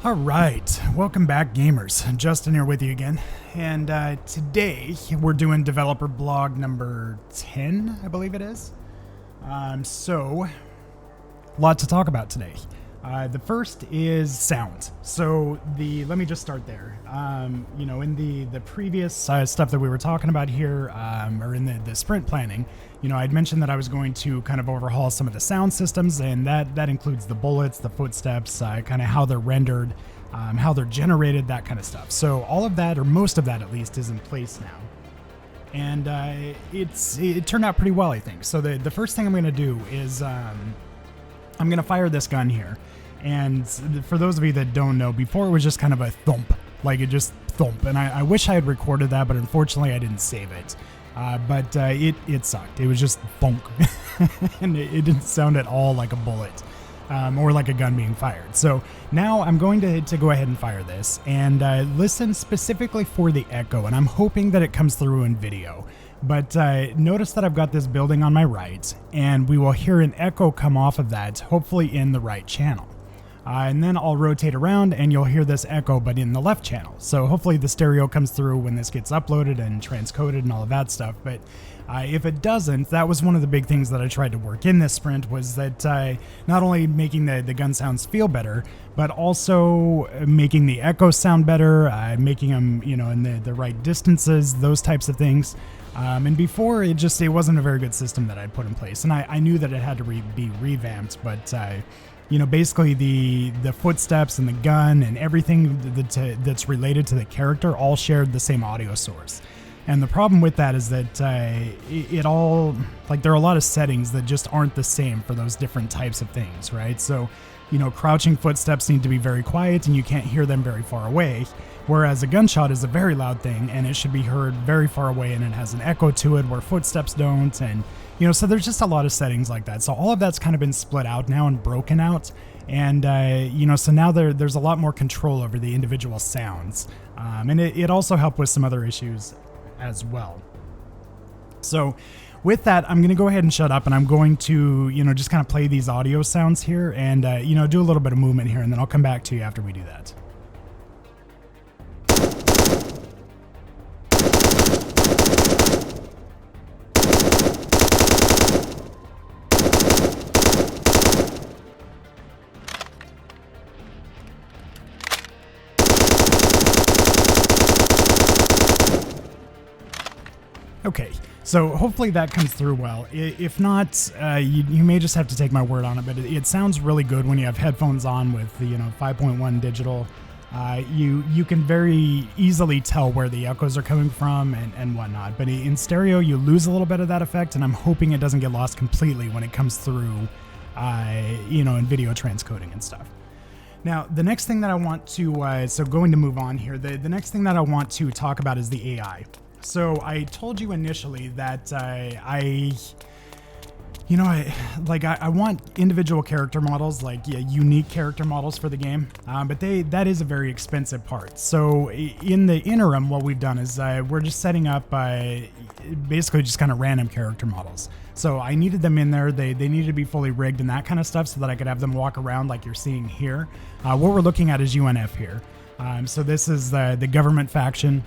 All right, welcome back, gamers. Justin here with you again, and today we're doing developer blog number 10, I believe it is. So, a lot to talk about today. The first is sound. So let me just start there. In the previous stuff that we were talking about here, or in the sprint planning, I'd mentioned that I was going to kind of overhaul some of the sound systems, and that includes the bullets, the footsteps, kind of how they're rendered, how they're generated, that kind of stuff. So all of that, or most of that at least, is in place now. And it turned out pretty well, I think. So the first thing I'm going to do is I'm going to fire this gun here. And for those of you that don't know, before it was just kind of a thump, like it just thump. And I wish I had recorded that, but unfortunately I didn't save it. But it sucked. It was just thunk. And it didn't sound at all like a bullet or like a gun being fired. So now I'm going to go ahead and fire this and listen specifically for the echo. And I'm hoping that it comes through in video. But notice that I've got this building on my right, and we will hear an echo come off of that, hopefully in the right channel. And then I'll rotate around and you'll hear this echo, but in the left channel. So hopefully the stereo comes through when this gets uploaded and transcoded and all of that stuff. But if it doesn't, that was one of the big things that I tried to work in this sprint, was that not only making the gun sounds feel better, but also making the echoes sound better, making them, in the right distances, those types of things. And before, it wasn't a very good system that I'd put in place. And I knew that it had to be revamped, but basically the footsteps and the gun and everything that's related to the character all shared the same audio source. And the problem with that is that it all, like, there are a lot of settings that just aren't the same for those different types of things, right? So, crouching footsteps need to be very quiet and you can't hear them very far away, whereas a gunshot is a very loud thing and it should be heard very far away, and it has an echo to it where footsteps don't. And so there's just a lot of settings like that. So all of that's kind of been split out now and broken out. And, so now there's a lot more control over the individual sounds. And it also helped with some other issues as well. So with that, I'm going to go ahead and shut up, and I'm going to, just kind of play these audio sounds here and, do a little bit of movement here, and then I'll come back to you after we do that. Okay, so hopefully that comes through well. If not, you may just have to take my word on it, but it sounds really good when you have headphones on with the 5.1 digital. You can very easily tell where the echoes are coming from and whatnot. But in stereo, you lose a little bit of that effect, and I'm hoping it doesn't get lost completely when it comes through, in video transcoding and stuff. Now, the next thing that I want to, so going to move on here, the next thing that I want to talk about is the AI. So I told you initially that I want individual character models, unique character models for the game, but that is a very expensive part. So in the interim, what we've done is we're just setting up basically just kind of random character models. So I needed them in there. They needed to be fully rigged and that kind of stuff so that I could have them walk around like you're seeing here. What we're looking at is UNF here. So this is the government faction.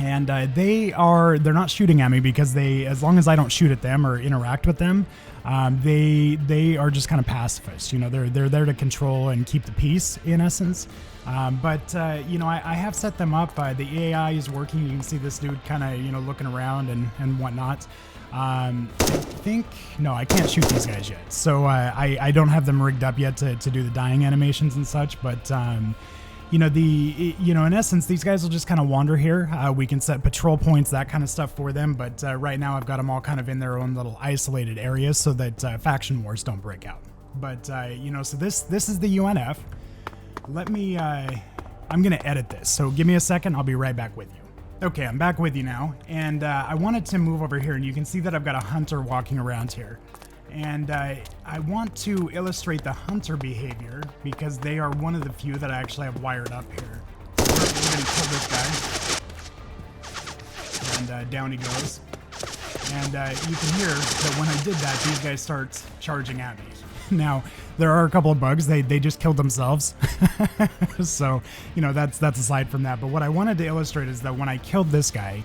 And they're not shooting at me because as long as I don't shoot at them or interact with them, they are just kind of pacifists. They're there to control and keep the peace in essence. But I have set them up. The AI is working. You can see this dude kind of looking around and whatnot. I think no, I can't shoot these guys yet. So I don't have them rigged up yet to do the dying animations and such. But in essence, these guys will just kind of wander here. We can set patrol points, that kind of stuff for them. But right now I've got them all kind of in their own little isolated areas so that faction wars don't break out. But, so this is the UNF. Let me, I'm going to edit this. So give me a second. I'll be right back with you. Okay, I'm back with you now. And I wanted to move over here, and you can see that I've got a hunter walking around here. And I want to illustrate the hunter behavior because they are one of the few that I actually have wired up here. So we're going to kill this guy. And down he goes. And you can hear that when I did that, these guys start charging at me. Now, there are a couple of bugs. They just killed themselves. So, you know, that's aside from that. But what I wanted to illustrate is that when I killed this guy,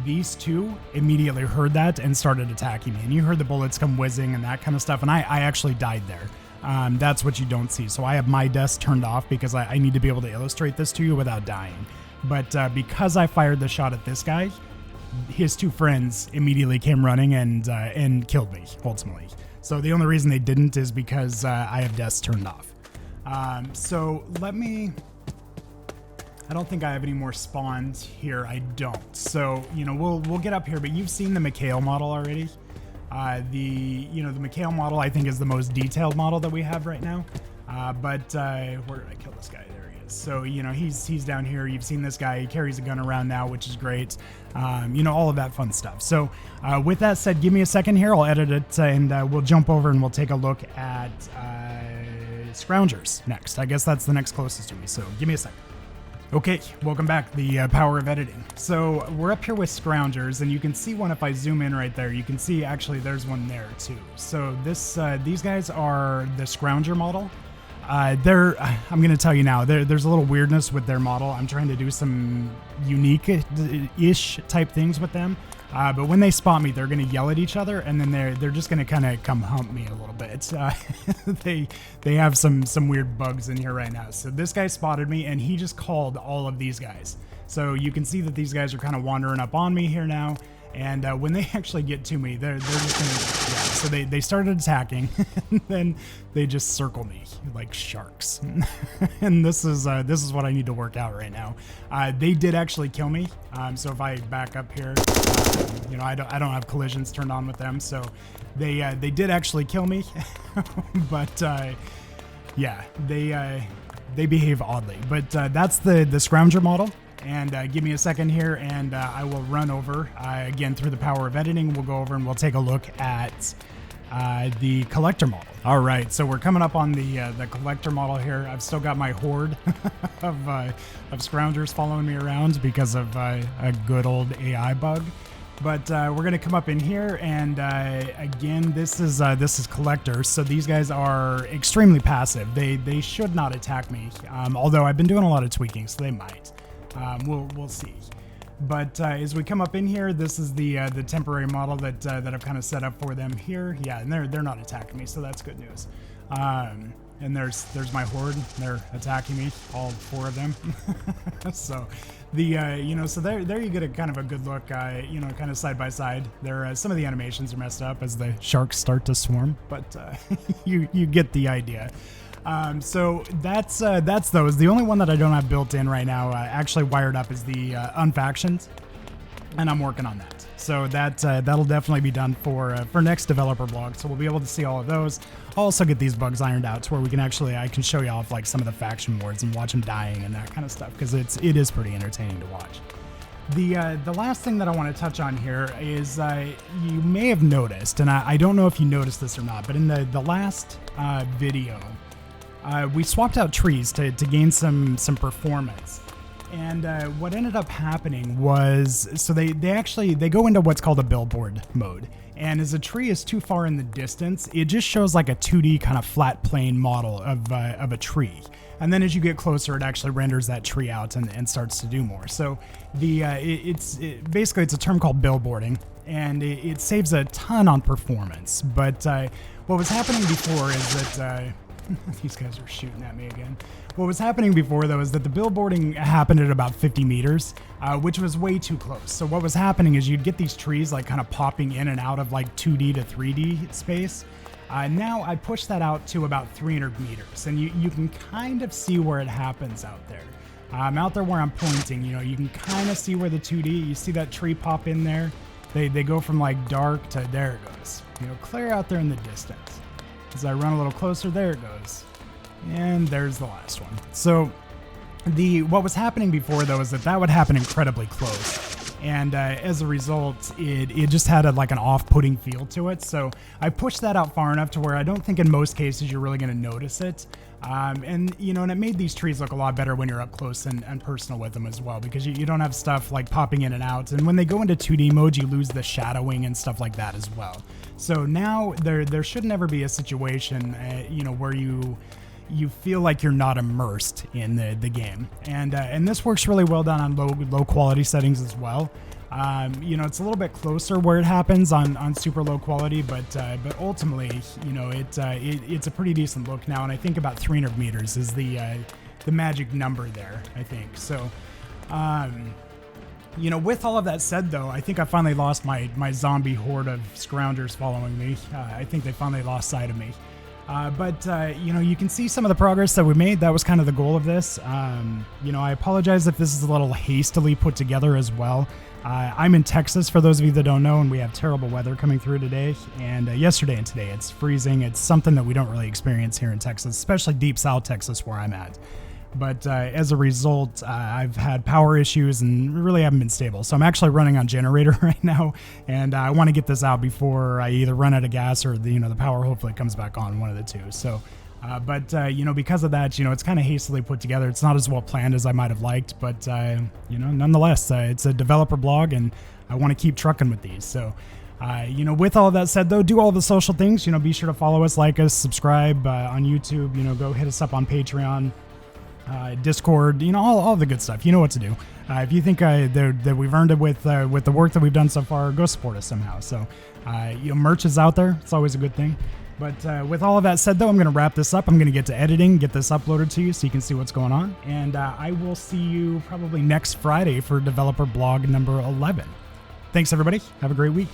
these two immediately heard that and started attacking me. And you heard the bullets come whizzing and that kind of stuff. And I actually died there. That's what you don't see. So I have my deaths turned off because I need to be able to illustrate this to you without dying. But because I fired the shot at this guy, his two friends immediately came running and killed me, ultimately. So the only reason they didn't is because I have deaths turned off. So let me... I don't think I have any more spawns here. I don't. So, you know, we'll get up here, but you've seen the McHale model already. The McHale model, I think, is the most detailed model that we have right now. Where did I kill this guy? There he is. So, you know, he's down here. You've seen this guy. He carries a gun around now, which is great. You know, all of that fun stuff. So with that said, give me a second here. I'll edit it and we'll jump over and we'll take a look at Scroungers next. I guess that's the next closest to me. So give me a second. Okay, welcome back, the power of editing. So we're up here with Scroungers, and you can see one if I zoom in right there. You can see actually there's one there too. So these guys are the Scrounger model. I'm going to tell you now, there's a little weirdness with their model. I'm trying to do some unique-ish type things with them. But when they spot me, they're going to yell at each other, and then they're just going to kind of come hump me a little bit. They have some weird bugs in here right now. So this guy spotted me, and he just called all of these guys. So you can see that these guys are kind of wandering up on me here now. And when they actually get to me, they're just going to... Yeah, so they started attacking, and then they just circle me like sharks. And this is what I need to work out right now. They did actually kill me. So if I back up here, you know, I don't have collisions turned on with them. So they did actually kill me. But yeah, they behave oddly. But that's the Scrounger model. And give me a second here, and I will run over again through the power of editing. We'll go over and we'll take a look at the collector model. All right, so we're coming up on the collector model here. I've still got my horde of Scroungers following me around because of a good old AI bug. But we're gonna come up in here, and again, this is collectors. So these guys are extremely passive. They should not attack me, although I've been doing a lot of tweaking, so they might. We'll see. But as we come up in here, this is the temporary model that I've kind of set up for them here. Yeah, and they're not attacking me, so that's good news. And there's my horde. They're attacking me, all four of them. So so there you get a kind of a good look. Kind of side by side. There some of the animations are messed up as the sharks start to swarm, but you get the idea. So that's those. The only one that I don't have built in right now, actually wired up, is the unfactioned, and I'm working on that. So that'll definitely be done for next developer blog. So we'll be able to see all of those. I'll also get these bugs ironed out to where we can I can show you off like some of the faction wars and watch them dying and that kind of stuff, because it is pretty entertaining to watch. The last thing that I want to touch on here is you may have noticed, and I don't know if you noticed this or not, but in the last video. We swapped out trees to gain some performance, and what ended up happening was, so they go into what's called a billboard mode, and as a tree is too far in the distance, it just shows like a 2D kind of flat plane model of a tree, and then as you get closer, it actually renders that tree out and starts to do more. So basically it's a term called billboarding, and it saves a ton on performance. But what was happening before is that these guys are shooting at me again. What was happening before, though, is that the billboarding happened at about 50 meters, which was way too close. So what was happening is you'd get these trees like kind of popping in and out of like 2D to 3D space. Now I pushed that out to about 300 meters, and you can kind of see where it happens out there. Out there where I'm pointing, you can kind of see where the 2D, you see that tree pop in there? They go from like dark to there it goes. Clear out there in the distance. As I run a little closer, there it goes. And there's the last one. So what was happening before, though, is that would happen incredibly close. And as a result, it just had like an off-putting feel to it. So I pushed that out far enough to where I don't think in most cases you're really going to notice it. And it made these trees look a lot better when you're up close and personal with them as well, because you don't have stuff like popping in and out. And when they go into 2D mode, you lose the shadowing and stuff like that as well. So now there should never be a situation, where you feel like you're not immersed in the game, and this works really well done on low quality settings as well. It's a little bit closer where it happens on super low quality, but ultimately, it's a pretty decent look now, and I think about 300 meters is the magic number there, I think. So, with all of that said, though, I think I finally lost my zombie horde of Scroungers following me. I think they finally lost sight of me. But you can see some of the progress that we made. That was kind of the goal of this. I apologize if this is a little hastily put together as well. I'm in Texas, for those of you that don't know, and we have terrible weather coming through today. And yesterday and today, it's freezing. It's something that we don't really experience here in Texas, especially deep South Texas where I'm at. But as a result, I've had power issues and really haven't been stable. So I'm actually running on generator right now, and I want to get this out before I either run out of gas or the power hopefully comes back on, one of the two. So, because of that, it's kind of hastily put together. It's not as well planned as I might have liked, but nonetheless, it's a developer blog, and I want to keep trucking with these. So. With all of that said, though, do all the social things. Be sure to follow us, like us, subscribe on YouTube. Go hit us up on Patreon. Discord, all the good stuff. You know what to do. If you think that we've earned it with the work that we've done so far, go support us somehow. So, merch is out there. It's always a good thing. But with all of that said, though, I'm going to wrap this up. I'm going to get to editing, get this uploaded to you so you can see what's going on. And I will see you probably next Friday for developer blog number 11. Thanks, everybody. Have a great week.